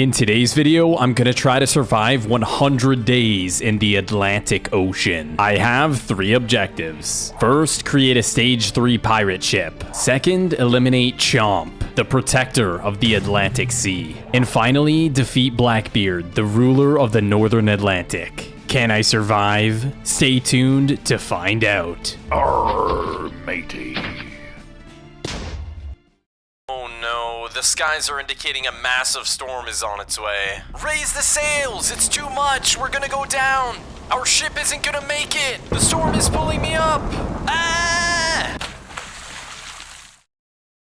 In today's video, I'm gonna try to survive 100 days in the Atlantic Ocean. I have 3 objectives. First, create a stage 3 pirate ship. Second, eliminate Chomp, the protector of the Atlantic Sea. And finally, defeat Blackbeard, the ruler of the Northern Atlantic. Can I survive? Stay tuned to find out. Arr, matey. Oh no, the skies are indicating a massive storm is on its way. Raise the sails, it's too much, we're gonna go down. Our ship isn't gonna make it. The storm is pulling me up. Ah!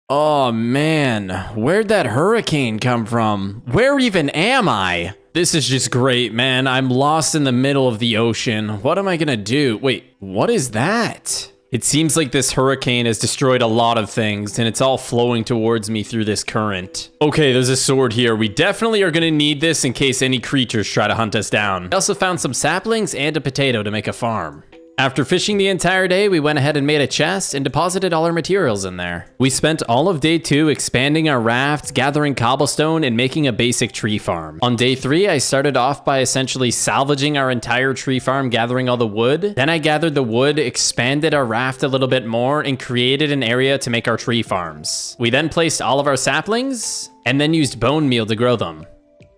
Oh man, where'd that hurricane come from? Where even am I? This is just great, man. I'm lost in the middle of the ocean. What am I gonna do? Wait, what is that? It seems like this hurricane has destroyed a lot of things, and it's all flowing towards me through this current. Okay, there's a sword here. We definitely are gonna need this in case any creatures try to hunt us down. I also found some saplings and a potato to make a farm. After fishing the entire day, we went ahead and made a chest and deposited all our materials in there. We spent all of day 2 expanding our raft, gathering cobblestone, and making a basic tree farm. On day 3, I started off by essentially salvaging our entire tree farm, gathering all the wood. Then I gathered the wood, expanded our raft a little bit more, and created an area to make our tree farms. We then placed all of our saplings, and then used bone meal to grow them.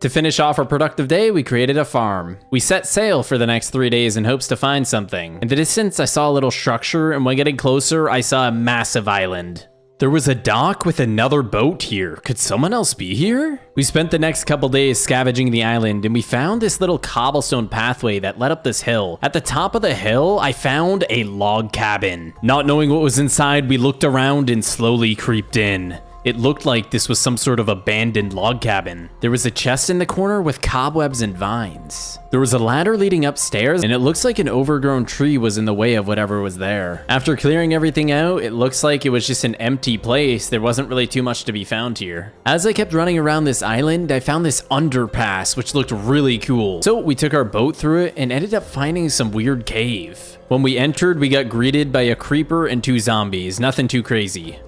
To finish off our productive day, we created a farm. We set sail for the next 3 days in hopes to find something. In the distance, I saw a little structure, and when getting closer, I saw a massive island. There was a dock with another boat here. Could someone else be here? We spent the next couple days scavenging the island, and we found this little cobblestone pathway that led up this hill. At the top of the hill, I found a log cabin. Not knowing what was inside, we looked around and slowly creeped in. It looked like this was some sort of abandoned log cabin. There was a chest in the corner with cobwebs and vines. There was a ladder leading upstairs, and it looks like an overgrown tree was in the way of whatever was there. After clearing everything out, it looks like it was just an empty place. There wasn't really too much to be found here. As I kept running around this island, I found this underpass, which looked really cool. So we took our boat through it and ended up finding some weird cave. When we entered, we got greeted by a creeper and 2 zombies. Nothing too crazy.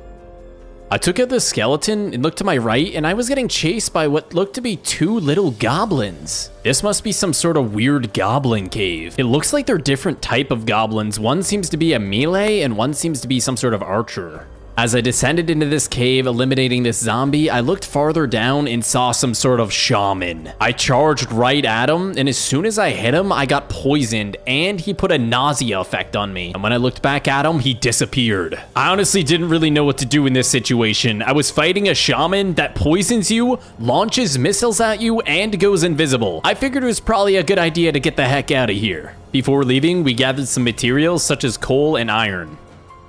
I took out the skeleton and looked to my right, and I was getting chased by what looked to be 2 little goblins. This must be some sort of weird goblin cave. It looks like they're different type of goblins. One seems to be a melee, and one seems to be some sort of archer. As I descended into this cave, eliminating this zombie, I looked farther down and saw some sort of shaman. I charged right at him, and as soon as I hit him, I got poisoned, and he put a nausea effect on me. And when I looked back at him, he disappeared. I honestly didn't really know what to do in this situation. I was fighting a shaman that poisons you, launches missiles at you, and goes invisible. I figured it was probably a good idea to get the heck out of here. Before leaving, we gathered some materials such as coal and iron.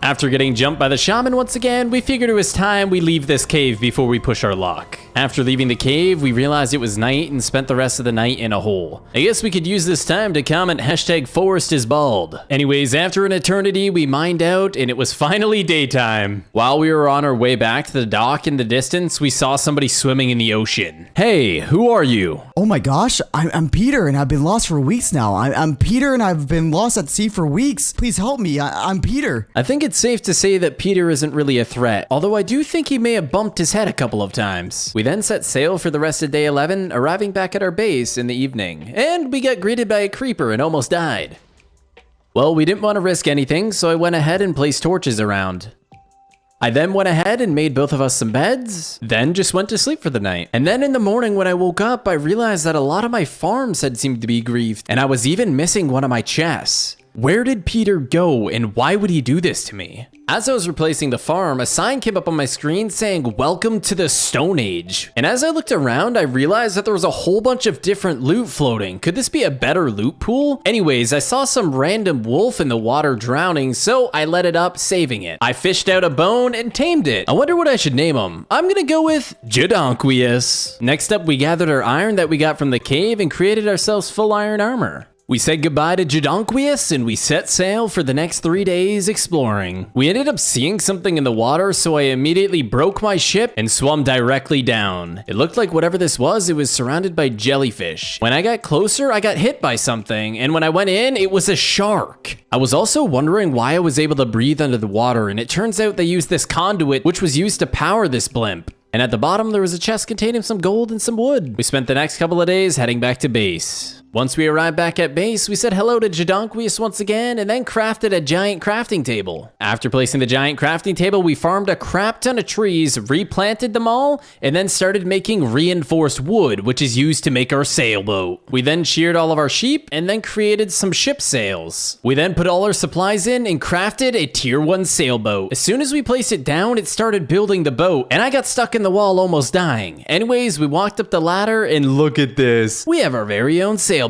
After getting jumped by the shaman once again, we figured it was time we leave this cave before we push our luck. After leaving the cave, we realized it was night and spent the rest of the night in a hole. I guess we could use this time to comment #ForestIsBald. Anyways, after an eternity, we mined out and it was finally daytime. While we were on our way back to the dock in the distance, we saw somebody swimming in the ocean. Hey, who are you? Oh my gosh, I'm Peter and I've been lost for weeks now. I'm Peter and I've been lost at sea for weeks. Please help me, I'm Peter. I think it's safe to say that Peter isn't really a threat, although I do think he may have bumped his head a couple of times. We then set sail for the rest of day 11, arriving back at our base in the evening, and we got greeted by a creeper and almost died. Well, we didn't want to risk anything, so I went ahead and placed torches around. I then went ahead and made both of us some beds, then just went to sleep for the night. And then in the morning when I woke up, I realized that a lot of my farms had seemed to be griefed, and I was even missing one of my chests. Where did Peter go, and why would he do this to me? As I was replacing the farm, a sign came up on my screen saying, "Welcome to the Stone Age." And as I looked around, I realized that there was a whole bunch of different loot floating. Could this be a better loot pool? Anyways, I saw some random wolf in the water drowning, so I let it up, saving it. I fished out a bone and tamed it. I wonder what I should name him. I'm gonna go with Jadonquius. Next up, we gathered our iron that we got from the cave and created ourselves full iron armor. We said goodbye to Jadonquius and we set sail for the next 3 days exploring. We ended up seeing something in the water, so I immediately broke my ship and swam directly down. It looked like whatever this was, it was surrounded by jellyfish. When I got closer, I got hit by something, and when I went in, it was a shark. I was also wondering why I was able to breathe under the water, and it turns out they used this conduit which was used to power this blimp. And at the bottom, there was a chest containing some gold and some wood. We spent the next couple of days heading back to base. Once we arrived back at base, we said hello to Jadonquius once again and then crafted a giant crafting table. After placing the giant crafting table, we farmed a crap ton of trees, replanted them all, and then started making reinforced wood, which is used to make our sailboat. We then sheared all of our sheep and then created some ship sails. We then put all our supplies in and crafted a tier 1 sailboat. As soon as we placed it down, it started building the boat, and I got stuck in the wall almost dying. Anyways, we walked up the ladder and look at this. We have our very own sailboat.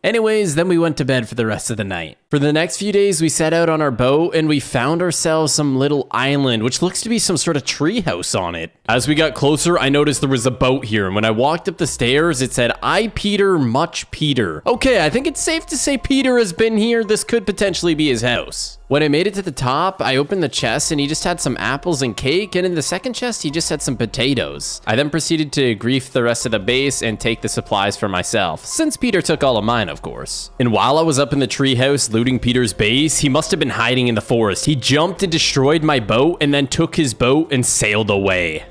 Anyways, then we went to bed for the rest of the night. For the next few days, we set out on our boat and we found ourselves some little island, which looks to be some sort of tree house on it. As we got closer, I noticed there was a boat here, and when I walked up the stairs, it said, "I, Peter, much Peter." Okay, I think it's safe to say Peter has been here. This could potentially be his house. When I made it to the top, I opened the chest and he just had some apples and cake, and in the second chest, he just had some potatoes. I then proceeded to grief the rest of the base and take the supplies for myself, since Peter took all of mine, of course. And while I was up in the treehouse looting Peter's base, he must have been hiding in the forest. He jumped and destroyed my boat and then took his boat and sailed away.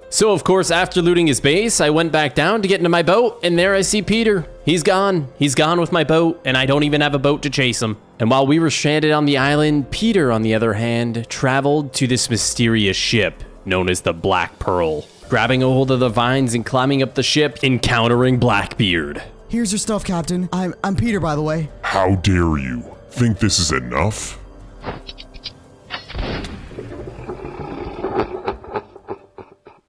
So of course, after looting his base, I went back down to get into my boat, and there I see Peter. He's gone. He's gone with my boat, and I don't even have a boat to chase him. And while we were stranded on the island, Peter, on the other hand, traveled to this mysterious ship known as the Black Pearl, grabbing a hold of the vines and climbing up the ship, encountering Blackbeard. Here's your stuff, Captain. I'm Peter, by the way. How dare you? Think this is enough?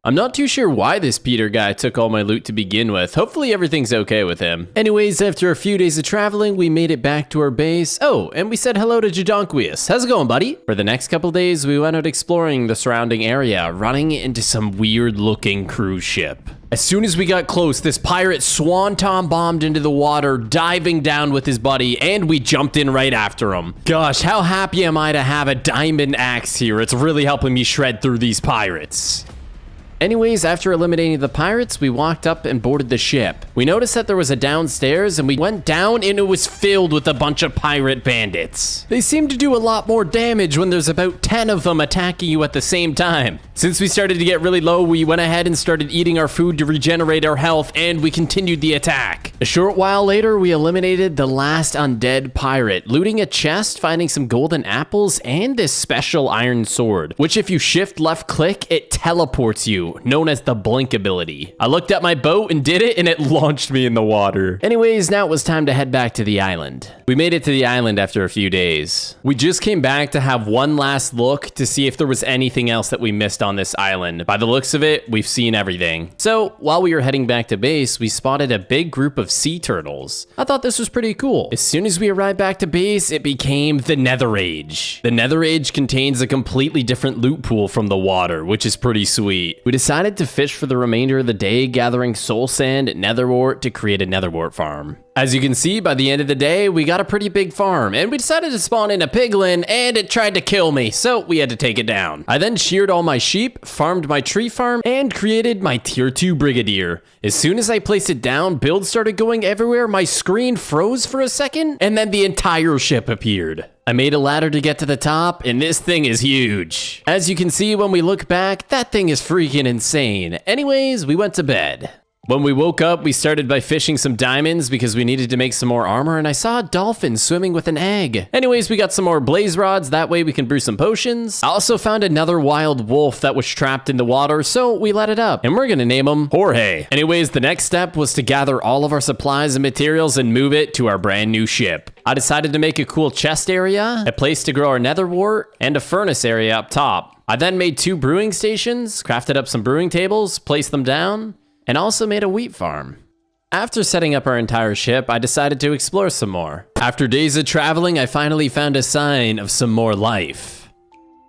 I'm not too sure why this Peter guy took all my loot to begin with. Hopefully everything's okay with him. Anyways, after a few days of traveling, we made it back to our base. Oh, and we said hello to Jadonquius. How's it going, buddy? For the next couple days, we went out exploring the surrounding area, running into some weird-looking cruise ship. As soon as we got close, this pirate swanton bombed into the water, diving down with his buddy, and we jumped in right after him. Gosh, how happy am I to have a diamond axe here? It's really helping me shred through these pirates. Anyways, after eliminating the pirates, we walked up and boarded the ship. We noticed that there was a downstairs, and we went down and it was filled with a bunch of pirate bandits. They seem to do a lot more damage when there's about 10 of them attacking you at the same time. Since we started to get really low, we went ahead and started eating our food to regenerate our health, and we continued the attack. A short while later, we eliminated the last undead pirate, looting a chest, finding some golden apples, and this special iron sword, which if you shift left click, it teleports you, known as the blink ability. I looked at my boat and did it, and it launched me in the water. Anyways, now it was time to head back to the island. We made it to the island after a few days. We just came back to have one last look to see if there was anything else that we missed on this island. By the looks of it, we've seen everything. So while we were heading back to base, we spotted a big group of sea turtles. I thought this was pretty cool. As soon as we arrived back to base, it became the Nether Age. The Nether Age contains a completely different loot pool from the water, which is pretty sweet. We decided to fish for the remainder of the day, gathering soul sand, netherwort to create a netherwort farm. As you can see, by the end of the day, we got a pretty big farm, and we decided to spawn in a piglin, and it tried to kill me, so we had to take it down. I then sheared all my sheep, farmed my tree farm, and created my tier 2 brigadier. As soon as I placed it down, builds started going everywhere, my screen froze for a second, and then the entire ship appeared. I made a ladder to get to the top, and this thing is huge. As you can see when we look back, that thing is freaking insane. Anyways, we went to bed. When we woke up, we started by fishing some diamonds because we needed to make some more armor, and I saw a dolphin swimming with an egg. Anyways, we got some more blaze rods, that way we can brew some potions. I also found another wild wolf that was trapped in the water, so we let it up, and we're gonna name him Jorge. Anyways, the next step was to gather all of our supplies and materials and move it to our brand new ship. I decided to make a cool chest area, a place to grow our netherwort, and a furnace area up top. I then made 2 brewing stations, crafted up some brewing tables, placed them down, and also made a wheat farm. After setting up our entire ship, I decided to explore some more. After days of traveling, I finally found a sign of some more life.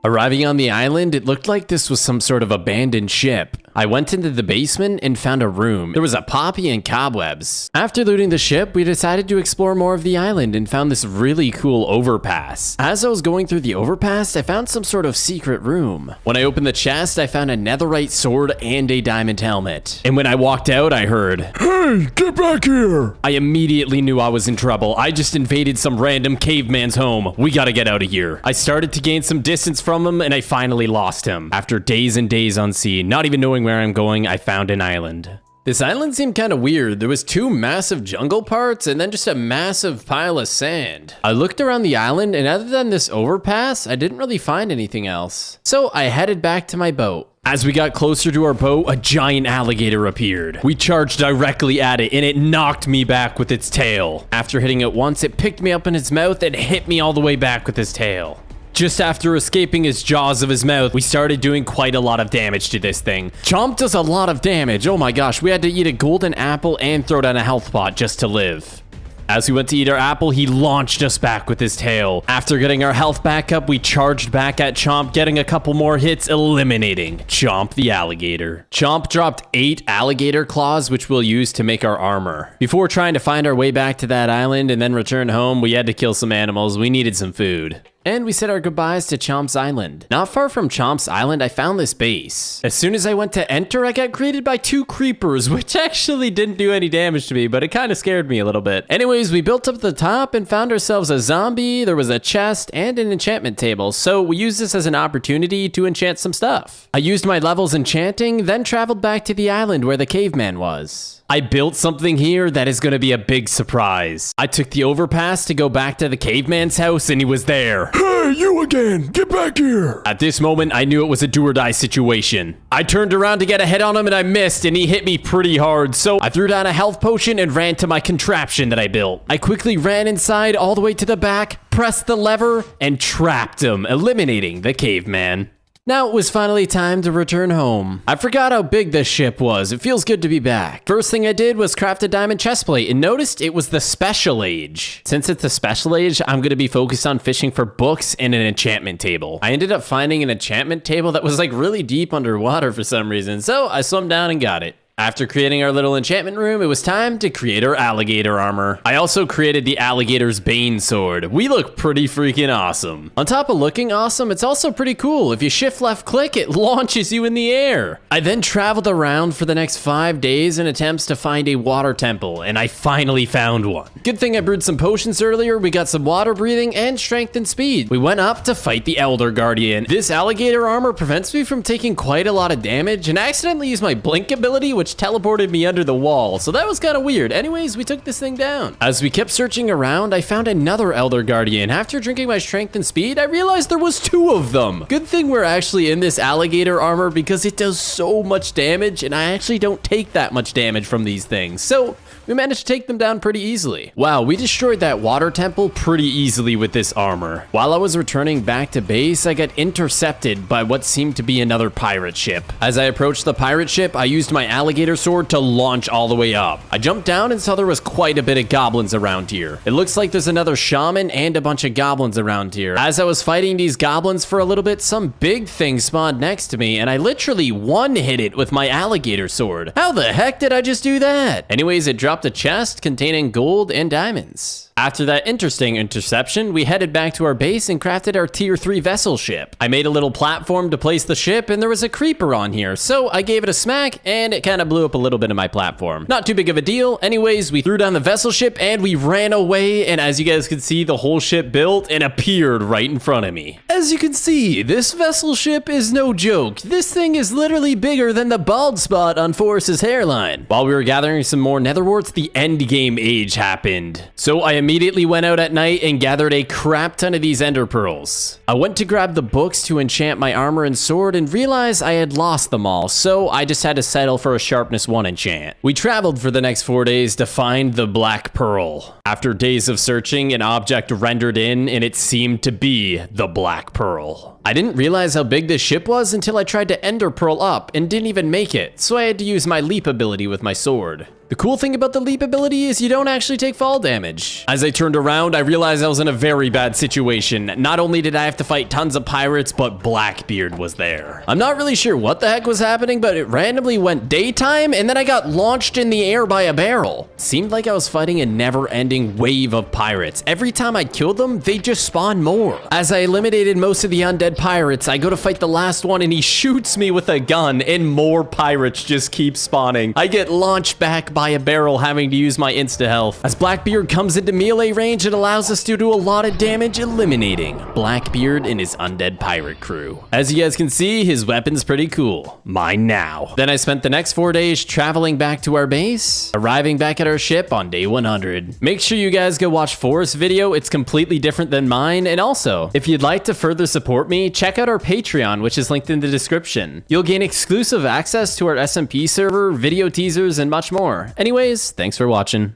Arriving on the island, it looked like this was some sort of abandoned ship. I went into the basement and found a room. There was a poppy and cobwebs. After looting the ship, we decided to explore more of the island and found this really cool overpass. As I was going through the overpass, I found some sort of secret room. When I opened the chest, I found a netherite sword and a diamond helmet. And when I walked out, I heard, Hey, get back here! I immediately knew I was in trouble. I just invaded some random caveman's home. We gotta get out of here. I started to gain some distance from from him, and I finally lost him. After days and days on sea, not even knowing where I'm going, I found an island. This island seemed kind of weird. There was 2 massive jungle parts and then just a massive pile of sand. I looked around the island, and other than this overpass, I didn't really find anything else. So I headed back to my boat. As we got closer to our boat, a giant alligator appeared. We charged directly at it, and it knocked me back with its tail. After hitting it once, it picked me up in its mouth and hit me all the way back with its tail. Just after escaping his jaws of his mouth, we started doing quite a lot of damage to this thing. Chomp does a lot of damage. Oh my gosh, we had to eat a golden apple and throw down a health pot just to live. As we went to eat our apple, he launched us back with his tail. After getting our health back up, we charged back at Chomp, getting a couple more hits, eliminating Chomp the alligator. Chomp dropped 8 alligator claws, which we'll use to make our armor. Before trying to find our way back to that island and then return home, we had to kill some animals. We needed some food. And we said our goodbyes to Chomp's Island. Not far from Chomp's Island, I found this base. As soon as I went to enter, I got greeted by 2 creepers, which actually didn't do any damage to me, but it kind of scared me a little bit. Anyways, we built up the top and found ourselves a zombie, there was a chest, and an enchantment table, so we used this as an opportunity to enchant some stuff. I used my levels enchanting, then traveled back to the island where the caveman was. I built something here that is going to be a big surprise. I took the overpass to go back to the caveman's house, and he was there. Hey, you again! Get back here! At this moment, I knew it was a do or die situation. I turned around to get a hit on him and I missed, and he hit me pretty hard, so I threw down a health potion and ran to my contraption that I built. I quickly ran inside all the way to the back, pressed the lever, and trapped him, eliminating the caveman. Now it was finally time to return home. I forgot how big this ship was. It feels good to be back. First thing I did was craft a diamond chestplate and noticed it was the special age. Since it's the special age, I'm going to be focused on fishing for books and an enchantment table. I ended up finding an enchantment table that was like really deep underwater for some reason, so I swam down and got it. After creating our little enchantment room, it was time to create our alligator armor. I also created the alligator's bane sword. We look pretty freaking awesome. On top of looking awesome, it's also pretty cool. If you shift left click, it launches you in the air. I then traveled around for the next 5 days in attempts to find a water temple, and I finally found one. Good thing I brewed some potions earlier. We got some water breathing and strength and speed. We went up to fight the Elder Guardian. This alligator armor prevents me from taking quite a lot of damage, and I accidentally used my blink ability, which teleported me under the wall, so that was kind of weird. Anyways, we took this thing down. As we kept searching around, I found another Elder Guardian. After drinking my strength and speed, I realized there was 2 of them. Good thing we're actually in this alligator armor because it does so much damage, and I actually don't take that much damage from these things. So we managed to take them down pretty easily. Wow, we destroyed that water temple pretty easily with this armor. While I was returning back to base, I got intercepted by what seemed to be another pirate ship. As I approached the pirate ship, I used my alligator sword to launch all the way up. I jumped down and saw there was quite a bit of goblins around here. It looks like there's another shaman and a bunch of goblins around here. As I was fighting these goblins for a little bit, some big thing spawned next to me, and I literally one-hit it with my alligator sword. How the heck did I just do that? Anyways, it dropped a chest containing gold and diamonds. After that interesting interception, we headed back to our base and crafted our tier 3 vessel ship. I made a little platform to place the ship, and there was a creeper on here, so I gave it a smack, and it kind of blew up a little bit of my platform. Not too big of a deal. Anyways, we threw down the vessel ship, and we ran away, and as you guys can see, the whole ship built and appeared right in front of me. As you can see, this vessel ship is no joke. This thing is literally bigger than the bald spot on Forrest's hairline. While we were gathering some more nether warts, the end game age happened. So I immediately went out at night and gathered a crap ton of these ender pearls. I went to grab the books to enchant my armor and sword and realized I had lost them all, so I just had to settle for a sharpness 1 enchant. We traveled for the next 4 days to find the black pearl. After days of searching, an object rendered in and it seemed to be the black pearl. I didn't realize how big this ship was until I tried to ender pearl up and didn't even make it, so I had to use my leap ability with my sword. The cool thing about the leap ability is you don't actually take fall damage. As I turned around, I realized I was in a very bad situation. Not only did I have to fight tons of pirates, but Blackbeard was there. I'm not really sure what the heck was happening, but it randomly went daytime, and then I got launched in the air by a barrel. Seemed like I was fighting a never-ending wave of pirates. Every time I killed them, they just spawned more. As I eliminated most of the undead undead pirates. I go to fight the last one and he shoots me with a gun and more pirates just keep spawning. I get launched back by a barrel having to use my insta-health. As Blackbeard comes into melee range, it allows us to do a lot of damage, eliminating Blackbeard and his undead pirate crew. As you guys can see, his weapon's pretty cool. Mine now. Then I spent the next 4 days traveling back to our base, arriving back at our ship on day 100. Make sure you guys go watch Forrest's video. It's completely different than mine. And also, if you'd like to further support me, check out our Patreon, which is linked in the description. You'll gain exclusive access to our SMP server, video teasers, and much more. Anyways, thanks for watching.